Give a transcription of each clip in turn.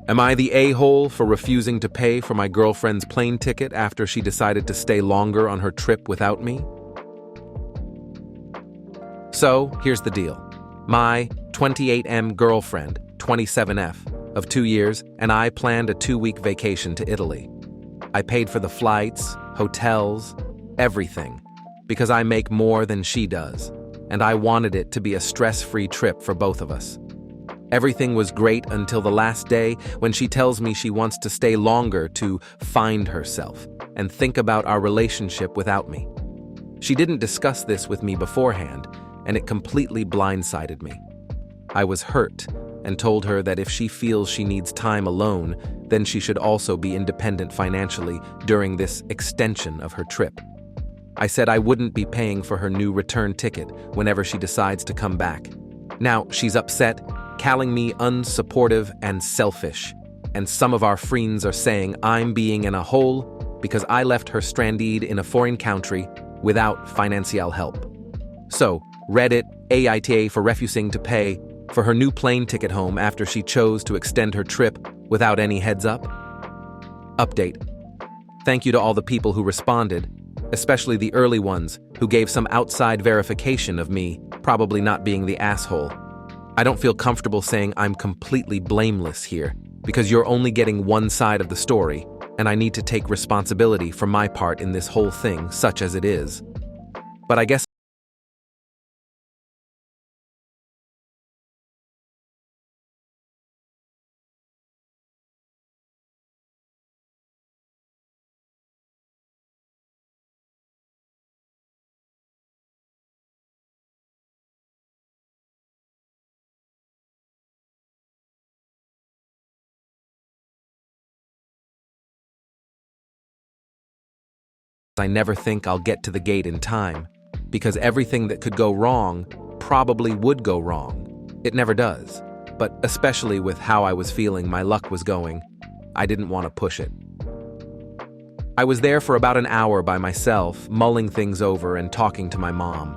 Am I the a-hole for refusing to pay for my girlfriend's plane ticket after she decided to stay longer on her trip without me? So, here's the deal. My 28M girlfriend, 27F, of 2 years, and I planned a 2-week vacation to Italy. I paid for the flights, hotels, everything, because I make more than she does, and I wanted it to be a stress-free trip for both of us. Everything was great until the last day when she tells me she wants to stay longer to find herself and think about our relationship without me. She didn't discuss this with me beforehand, and it completely blindsided me. I was hurt and told her that if she feels she needs time alone, then she should also be independent financially during this extension of her trip. I said I wouldn't be paying for her new return ticket whenever she decides to come back. Now she's upset, calling me unsupportive and selfish, and some of our friends are saying I'm being in a hole because I left her stranded in a foreign country without financial help. So, Reddit AITA for refusing to pay for her new plane ticket home after she chose to extend her trip without any heads up? Update. Thank you to all the people who responded, especially the early ones who gave some outside verification of me probably not being the asshole. I don't feel comfortable saying I'm completely blameless here because you're only getting one side of the story, and I need to take responsibility for my part in this whole thing, such as it is. But I guess I never think I'll get to the gate in time, because everything that could go wrong probably would go wrong. It never does, but especially with how I was feeling my luck was going, I didn't want to push it. I was there for about an hour by myself, mulling things over and talking to my mom.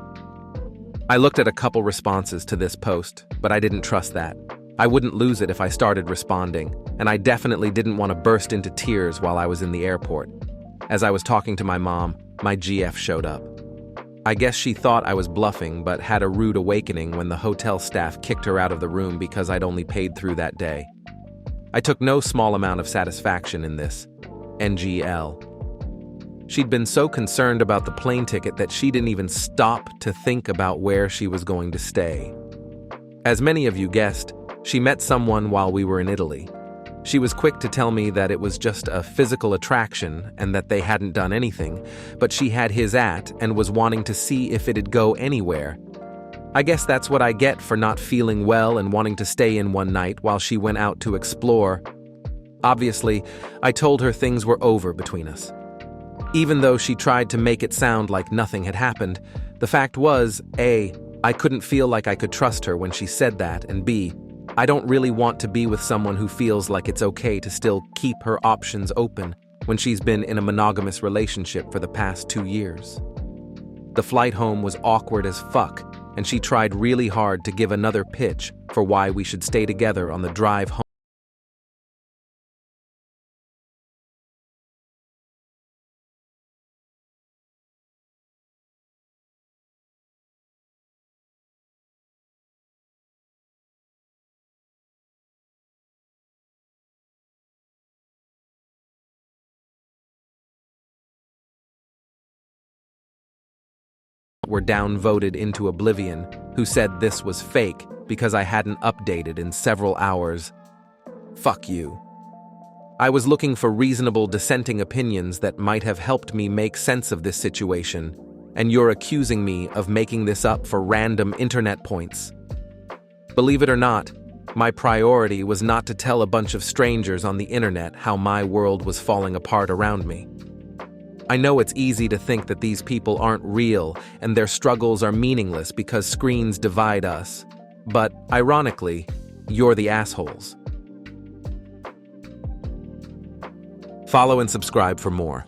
I looked at a couple responses to this post, but I didn't trust that. I wouldn't lose it if I started responding, and I definitely didn't want to burst into tears while I was in the airport. As I was talking to my mom, my GF showed up. I guess she thought I was bluffing, but had a rude awakening when the hotel staff kicked her out of the room because I'd only paid through that day. I took no small amount of satisfaction in this. NGL. She'd been so concerned about the plane ticket that she didn't even stop to think about where she was going to stay. As many of you guessed, she met someone while we were in Italy. She was quick to tell me that it was just a physical attraction and that they hadn't done anything, but she had his at and was wanting to see if it'd go anywhere. I guess that's what I get for not feeling well and wanting to stay in one night while she went out to explore. Obviously, I told her things were over between us. Even though she tried to make it sound like nothing had happened, the fact was, A, I couldn't feel like I could trust her when she said that, and B, I don't really want to be with someone who feels like it's okay to still keep her options open when she's been in a monogamous relationship for the past 2 years. The flight home was awkward as fuck, and she tried really hard to give another pitch for why we should stay together on the drive home. Were downvoted into oblivion, who said this was fake because I hadn't updated in several hours. Fuck you. I was looking for reasonable dissenting opinions that might have helped me make sense of this situation, and you're accusing me of making this up for random internet points. Believe it or not, my priority was not to tell a bunch of strangers on the internet how my world was falling apart around me. I know it's easy to think that these people aren't real and their struggles are meaningless because screens divide us. But, ironically, you're the assholes. Follow and subscribe for more.